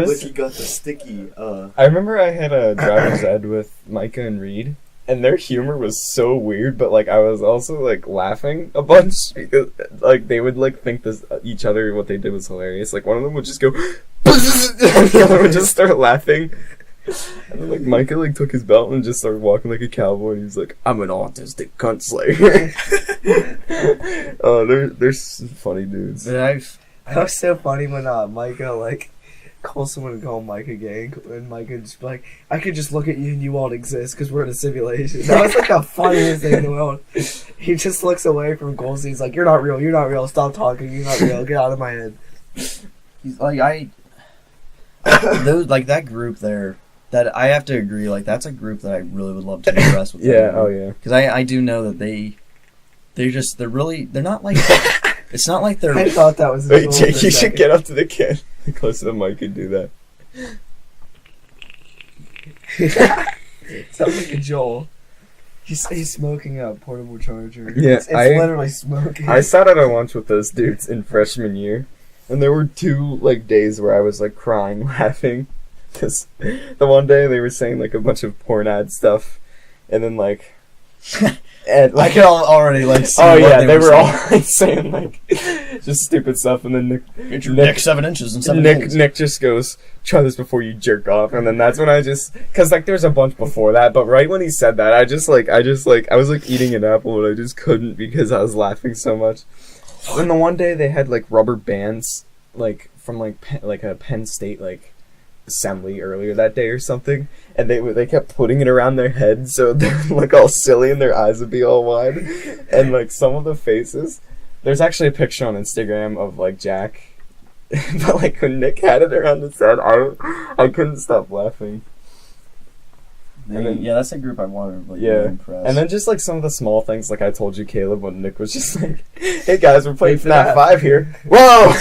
Look, he got the sticky.
I remember I had a driver's ed with Micah and Reed, and their humor was so weird, but like I was also like laughing a bunch because like they would like think each other what they did was hilarious. Like one of them would just go, and the other would just start laughing. And then, like Micah like took his belt and just started walking like a cowboy. And he was like, "I'm an autistic cunt slayer." Oh, they're funny dudes.
That was so funny when Micah like calls someone and call Micah gang, and Micah just be like, I could just look at you and you won't exist because we're in a simulation. That was like the funniest thing in the world. He just looks away from Goldstein. He's like, you're not real, stop talking, you're not real, get out of my head.
He's like those like that group there. That I have to agree, like that's a group that I really would love to impress with.
Yeah, oh yeah.
Because I do know that they're not like it's not like they're.
I thought that was.
Wait, Jake, you should get up to the kid close to the mic and do that.
Sounds like a Joel. He's smoking a portable charger.
Yeah,
it's literally smoking.
I sat at a lunch with those dudes in freshman year, and there were 2 like days where I was like crying, laughing, because the one day they were saying like a bunch of porn ad stuff, and then like, and
I can already like. See
oh
what
yeah, they were
saying.
all like saying like just stupid stuff, and then
Get your neck 7 inches and 7 days.
Nick just goes, "Try this before you jerk off," and then that's when I just, cause like there's a bunch before that, but right when he said that, I was like eating an apple and I just couldn't because I was laughing so much. Then the one day they had like rubber bands, like from like a Penn State like assembly earlier that day or something, and they kept putting it around their heads so they're like all silly and their eyes would be all wide, and like some of the faces. There's actually a picture on Instagram of like Jack, but like when Nick had it around his head, I couldn't stop laughing. And then,
yeah, that's a group I wanted to like,
yeah,
really impress.
and then just like some of the small things, like I told you, Caleb, when Nick was just like, "Hey guys, we're playing
Wait for
FNAF
that.
5 here." Whoa!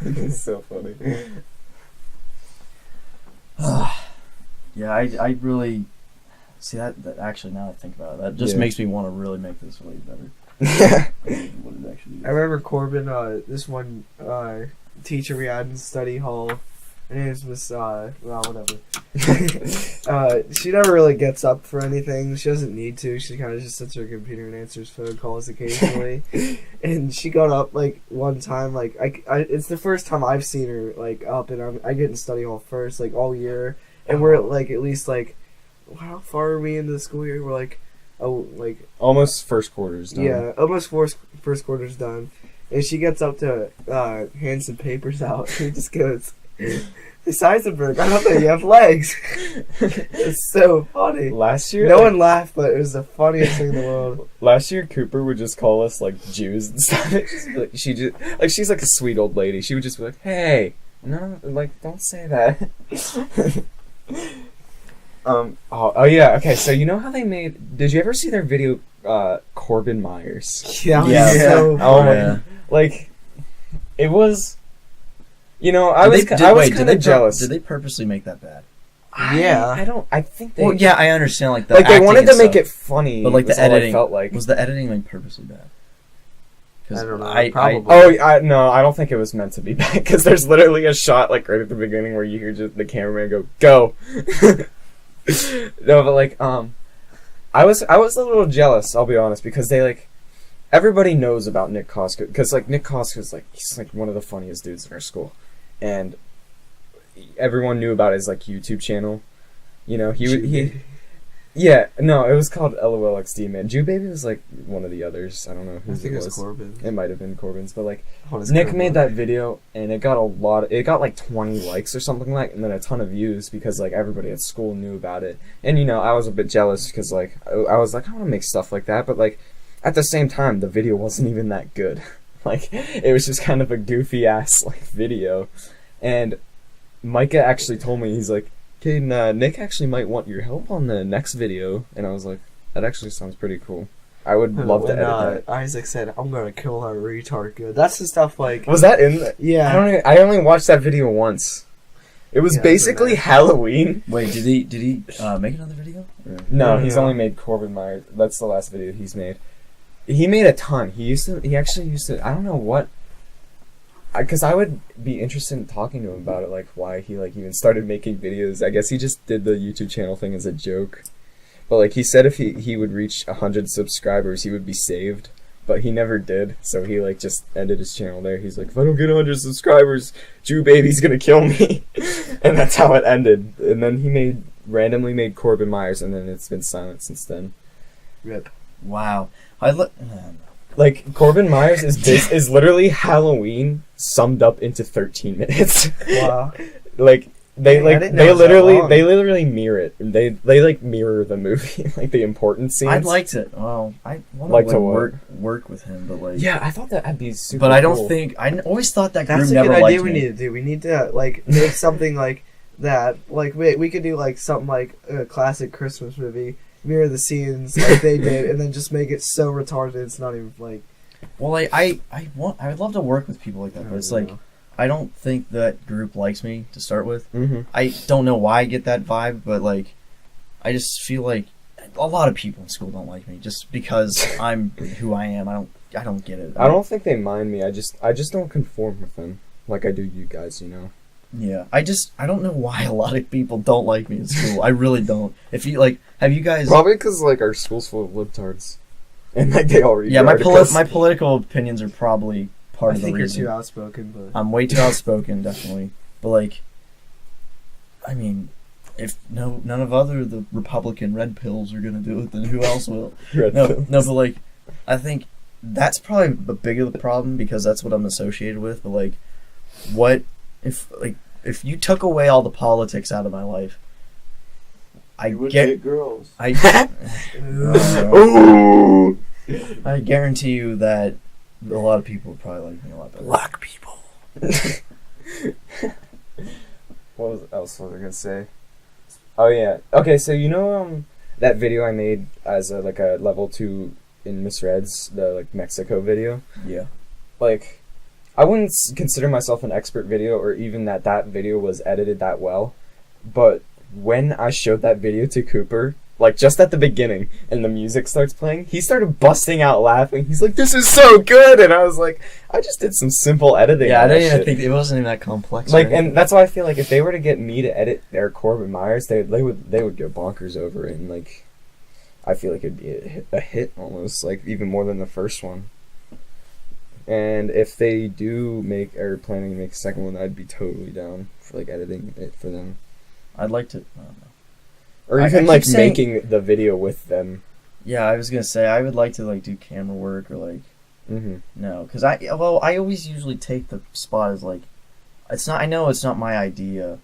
It's so funny.
Yeah, I really see that actually now that I think about it, that just
Yeah.
makes me want to really make this way better. What it actually is.
I remember Corbin, this one teacher we had in study hall, Her name's Miss, well, whatever. She never really gets up for anything. She doesn't need to. She kind of just sits at her computer and answers phone calls occasionally. And she got up, like, one time, like, it's the first time I've seen her, like, up, and I get in study hall first, like, all year. And we're, like, at least, like, how far are we into the school year? We're, like,
almost first quarter's done.
Yeah, almost first quarter's done. And she gets up to hand some papers out. She just goes, "Miss Eisenberg, I don't know you have legs." It's so funny.
Last year,
no one laughed, but it was the funniest thing in the world.
Last year, Cooper would just call us like Jews and stuff. She's like a sweet old lady. She would just be like, "Hey, no, like don't say that." Oh yeah. Okay, so you know how they made? Did you ever see their video? Corbin Myers.
Yeah.
So
my, like it was. You know, I was kind of jealous.
Did they purposely make that bad?
I think they.
Well, yeah, I understand. Like
they wanted to make it funny,
but like the editing
felt like
was the editing like purposely bad.
I don't know.
Probably.
No, I don't think it was meant to be bad because there's literally a shot like right at the beginning where you hear just the cameraman go. No, but like I was a little jealous. I'll be honest because they like everybody knows about Nick Koska because like Nick Koska's like he's like one of the funniest dudes in our school, and everyone knew about his like YouTube channel. You know yeah, no, it was called LOLXD, man. Jew Baby was like one of the others. I don't know who it was.
Corbin.
It might have been Corbin's, but like Nick made that video and it got like 20 likes or something like, and then a ton of views because like everybody at school knew about it. And you know, I was a bit jealous because like I was like I want to make stuff like that, but like at the same time the video wasn't even that good. Like it was just kind of a goofy ass like video. And Micah actually told me, he's like, "Okay, Nick actually might want your help on the next video," and I was like, "That actually sounds pretty cool. I would love to edit that."
Isaac said, "I'm gonna kill that retard good." That's the stuff like.
Was that in?
Yeah.
I only watched that video once. It was basically Halloween.
Wait, did he make another video?
No, he's only made Corbin Myers. That's the last video he's made. He made a ton. He actually used to. I don't know what. Because I would be interested in talking to him about it, like why he like even started making videos. I guess he just did the YouTube channel thing as a joke, but like he said if he would reach 100 subscribers, he would be saved. But he never did, so he like just ended his channel there. He's like, if I don't get 100 subscribers, Jew Baby's gonna kill me, and that's how it ended. And then he randomly made Corbin Myers, and then it's been silent since then.
Rip.
Wow.
Like Corbin Myers is literally Halloween summed up into 13 minutes.
Wow.
Like they literally mirror it. They like mirror the movie, like the important scenes.
I'd like to. Well, I want to work with him, but like.
Yeah, I thought that'd be super.
But I don't
cool.
think I always thought that group
That's
never
a good
liked
idea.
me.
We need to do. We need to like make something like that. Like we could do like something like a classic Christmas movie. Mirror the scenes like they did, and then just make it so retarded it's not even like.
Well, I would love to work with people like that, but it's like I don't think that group likes me to start with.
Mm-hmm.
I don't know why I get that vibe, but like I just feel like a lot of people in school don't like me just because I'm who I am. I don't get it.
I don't think they mind me. I just don't conform with them like I do you guys. You know.
Yeah, I don't know why a lot of people don't like me in school. I really don't. If you like, have you guys?
Probably because like our school's full of libtards, and like they all read.
Yeah, my political opinions are probably part of the reason.
I think you're too outspoken, but
I'm way too outspoken, definitely. But like, I mean, if none of the Republican red pills are gonna do it, then who else will? No, but like, I think that's probably a bigger the problem because that's what I'm associated with. But like, what? If you took away all the politics out of my life, I get
girls.
I guarantee you that a lot of people would probably like me a lot better.
black people.
What else was I gonna say? Oh yeah. Okay, so you know that video I made as a level 2 in Misreads, the like Mexico video?
Yeah.
Like I wouldn't consider myself an expert video or even that video was edited that well, but when I showed that video to Cooper, like just at the beginning and the music starts playing, he started busting out laughing. He's like, "This is so good!" And I was like, I just did some simple editing.
Yeah, I
on that
didn't even
shit.
think it wasn't even that complex.
Like,
right?
and that's why I feel like if they were to get me to edit their Corbin Myers, they would go bonkers over it, and like, I feel like it'd be a hit almost, like even more than the first one. And if they do make or planning to make a second one, I'd be totally down for like editing it for them,
I'd like to. I don't know.
or
I
even
keep
like
saying-
making the video with them.
Yeah, I was gonna say I would like to like do camera work or like
Mm-hmm.
no, because I always usually take the spot as like it's not. I know it's not my idea,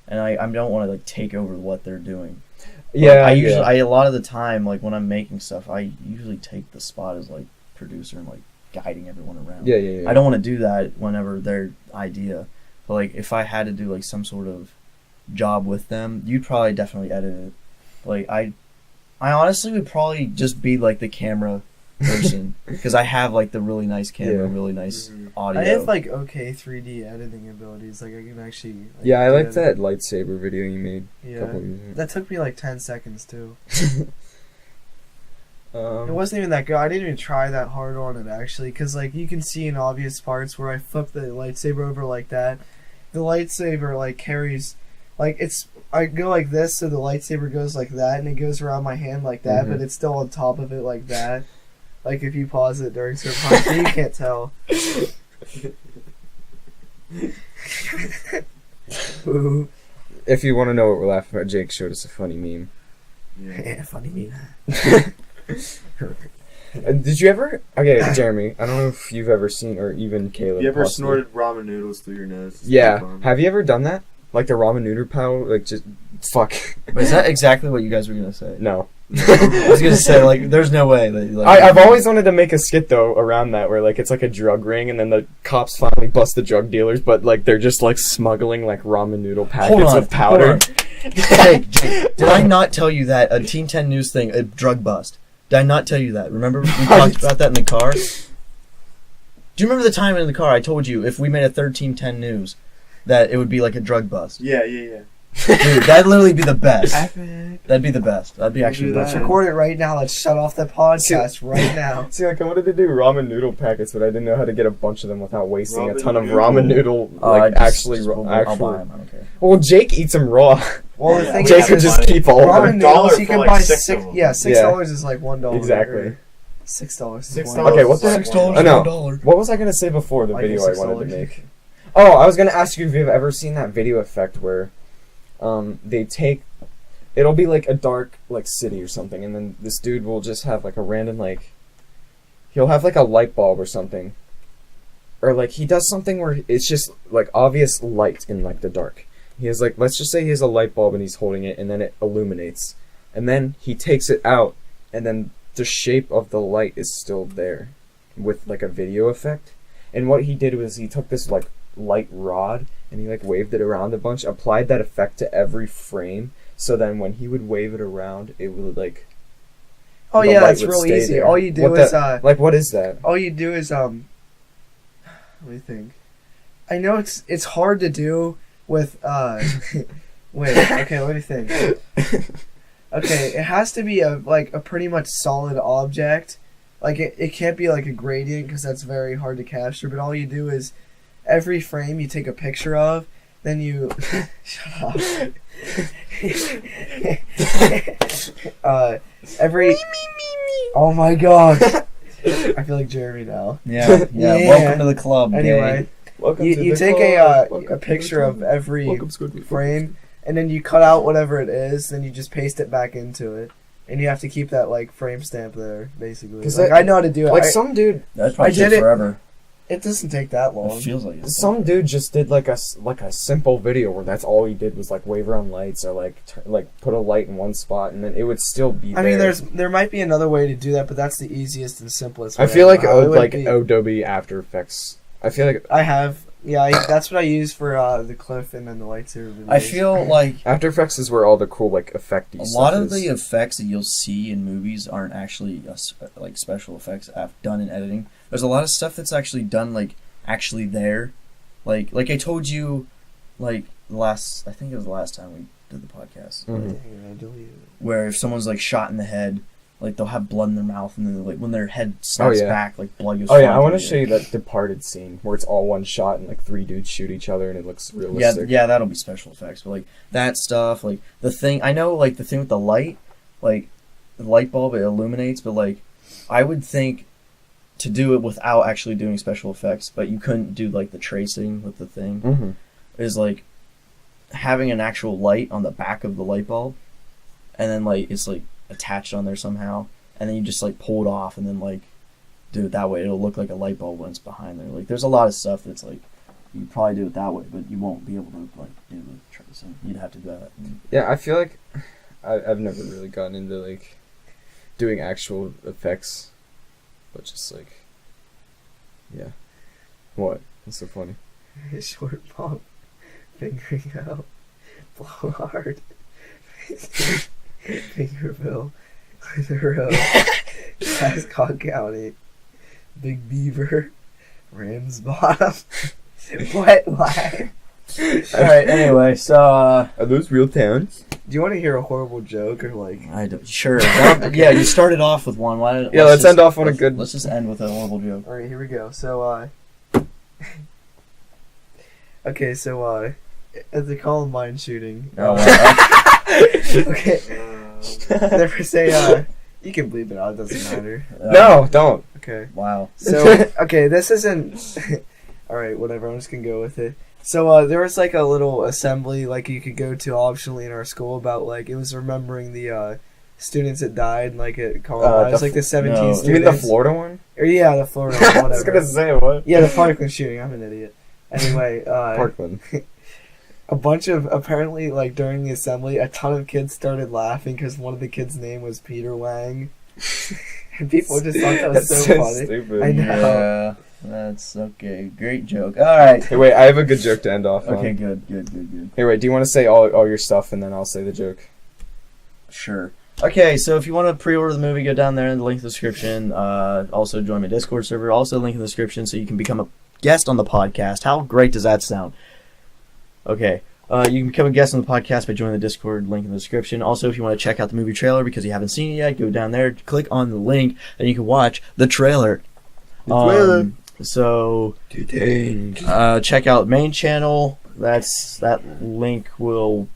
and I don't want to like take over what they're doing. But
Yeah,
I usually
yeah.
a lot of the time like when I'm making stuff, I usually take the spot as like producer and like guiding everyone around.
Yeah.
I don't want to do that whenever their idea. But like if I had to do like some sort of job with them, you'd probably definitely edit it. Like I honestly would probably just be like the camera person because I have like the really nice camera,
Yeah.
really nice
Mhm.
audio.
I have like okay 3D editing abilities. Like I can actually. Like,
Yeah, I
do
like
edit.
that lightsaber video you made a
Yeah,
couple years ago.
that took me like 10 seconds too. It
Um,
wasn't even that good. I didn't even try that hard on it actually, because like you can see in obvious parts where I flip the lightsaber over like that. The lightsaber like carries, like it's. I go like this, so the lightsaber goes like that, and it goes around my hand like that,
Mhm.
but it's still on top of it like that. Like if you pause it during certain parts, you can't tell. Ooh.
if you want to know what we're laughing about, Jake showed us a funny meme.
Yeah.
Yeah, funny me.
Did you ever? Okay, Jeremy. I don't know if you've ever seen, or even Caleb.
You ever
possibly.
snorted ramen noodles through your nose? It's
Yeah.
fun.
Have you ever done that? Like the ramen noodle power? Like just fuck.
But is that exactly what you guys were gonna say?
No.
I was gonna say like there's no way that like
I've always wanted to make a skit though around that where like it's like a drug ring and then the cops finally bust the drug dealers, but like they're just like smuggling like ramen noodle packets of powder.
Jake, did I not tell you that a Team 10 News thing, a drug bust? Did I not tell you that? Remember we talked about that in the car? Do you remember the time in the car I told you if we made a third Team 10 News that it would be like a drug bust?
Yeah.
Dude, that'd literally be the best.
Epic.
That'd be the best. That'd be actually the
Let's
best.
record it right now. Let's shut off the podcast right now.
See, like I wanted to do ramen noodle packets, but I didn't know how to get a bunch of them without wasting a
Ramen
ton of
noodle.
ramen noodle.
Oh,
Like actually,
I'll
actual.
buy 'em, I don't care.
Well, Jake eats them raw.
Well, the
Yeah.
thing
Jake
is,
could just keep all of
ramen
them.
noodles you
for
can
like
buy
six
six.
of them.
Yeah, $6 is like $1.
Exactly.
$6.
$6.
Okay, what the
$6
Oh, no. What was I gonna say before the
Like
video I
$6.
wanted to make? Oh, I was gonna ask you if you've ever seen that video effect where, they take, it'll be like a dark like city or something, and then this dude will just have like a random like, he'll have like a light bulb or something, or like he does something where it's just like obvious light in like the dark. He has like, let's just say he has a light bulb and he's holding it, and then it illuminates, and then he takes it out, and then the shape of the light is still there, with like a video effect. And what he did was he took this like light rod and he like waved it around a bunch, applied that effect to every frame, so then when he would wave it around, it would like.
Oh
the
yeah,
light
that's
would
real
stay
easy.
there.
All you do
What
is
like what is that?
all you do is Let me think. I know it's hard to do with wait, okay, let me think. Okay, it has to be a pretty much solid object. Like it can't be like a gradient because that's very hard to capture, but all you do is every frame you take a picture of, then you shut up. Every oh my god. I feel like Jeremy now.
Yeah.
Yeah.
Welcome to the club.
Anyway,
Welcome
you,
to
you
the
take
club. Welcome
a
to the
picture of
club.
every
Welcome, Squidward.
frame, and then you cut out whatever it is, then you just paste it back into it, and you have to keep that like frame stamp there, basically.
'Cause
Like,
that-
I know how to do it.
Like some dude,
That's probably
I did
take
it-
forever.
It doesn't take that long.
It feels like it.
some dude just did like a simple video where that's all he did was like wave around lights or like put a light in one spot and then it would still be.
I mean,
there.
there might be another way to do that, but that's the easiest and simplest.
I
way.
feel like
How it would be.
Adobe After Effects. I feel like
I have. Yeah, that's what I use for the cliff and then the lightsaber videos.
I feel like
After Effects is where all the cool like effecty
a
stuff
lot of
is.
the effects that you'll see in movies aren't actually like special effects done in editing. There's a lot of stuff that's actually done like actually there, like I told you, like I think it was the last time we did the podcast,
Mhm.
Yeah, I delete it.
where if someone's like shot in the head, like they'll have blood in their mouth, and then like when their head snaps back, like blood goes.
Oh yeah, I want to
through
show you that Departed scene where it's all one shot and like 3 dudes shoot each other and it looks
Yeah,
realistic.
yeah, that'll be special effects. But like that stuff, like the thing I know, like the thing with the light, like the light bulb, it illuminates. But like I would think to do it without actually doing special effects, but you couldn't do like the tracing with the thing.
Mm-hmm.
Is like having an actual light on the back of the light bulb, and then like it's like attached on there somehow, and then you just like pull it off and then like do it that way. It'll look like a light bulb when it's behind there. Like there's a lot of stuff that's like you could probably do it that way, but you won't be able to like do the tracing. You'd have to do that.
Yeah, I feel like I've never really gotten into like doing actual effects, but just like, yeah. What? What's so funny?
Short bump, fingering out, blow hard, Fingerville, Road, Cascade County, Big Beaver, Rams Bottom, Wet Line.
Alright, anyway, so
Are those real towns?
Do you want to hear a horrible joke or like?
I don't, sure. Yeah, you started off with one.
Let's end off on a good.
Let's just end with a horrible joke.
All right, here we go. So okay, so at the Columbine shooting. Okay. Never say you can bleep it out. It doesn't matter.
No, don't.
Okay.
Wow.
So okay, this isn't. All right, whatever. I'm just gonna go with it. So there was like a little assembly like you could go to optionally in our school about like it was remembering the students that died like at Columbine. It was like the 17 students.
You mean the Florida one?
Or yeah, the Florida one. Whatever.
I was gonna say what?
Yeah, the Parkland shooting. I'm an idiot. Anyway,
Parkland.
a bunch of apparently like during the assembly, a ton of kids started laughing because one of the kids' name was Peter Wang, and people just thought that was so funny.
Stupid.
I know.
Yeah, that's okay. Great joke. All right.
Hey, wait, I have a good joke to end off on.
Okay, good.
Hey, wait, do you want to say all your stuff and then I'll say the joke?
Sure. Okay, so if you want to pre-order the movie, go down there in the link in the description. Also, join my Discord server. Also, link in the description so you can become a guest on the podcast. How great does that sound? Okay. You can become a guest on the podcast by joining the Discord, link in the description. Also, if you want to check out the movie trailer because you haven't seen it yet, go down there, click on the link, and you can watch the trailer. So,
Detained.
check out main channel. That link will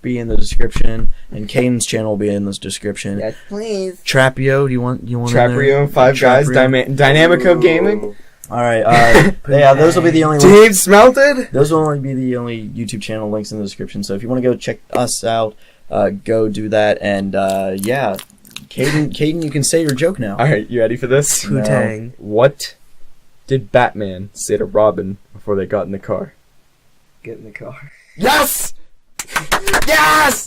be in the description, and Caden's channel will be in this description.
Yes, please.
Trapio, do you want
Traprio, Five Guys, Dynamico Gaming.
All right. Yeah, those will be the only.
Dave Smelted.
Those will only be the only YouTube channel links in the description. So if you want to go check us out, go do that. And yeah, Caden, you can say your joke now.
All right, you ready for this?
Poo-tang.
What did Batman say to Robin before they got in the car?
Get in the car.
Yes! Yes!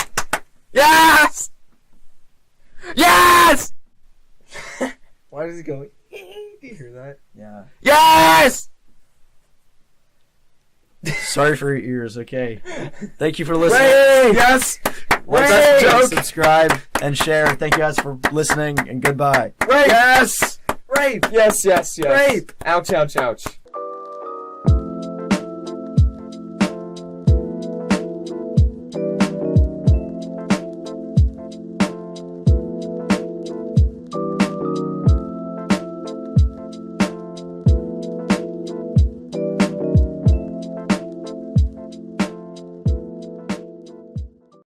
Yes! Yes!
Why does he go? Do you hear that?
Yeah.
Yes!
Sorry for your ears. Okay. Thank you for listening.
Ray! Yes!
What's
Ray!
up, joke? Subscribe and share. Thank you guys for listening, and goodbye.
Rape! Yes!
Rape!
Yes, yes, yes.
Rape!
Ouch, ouch, ouch.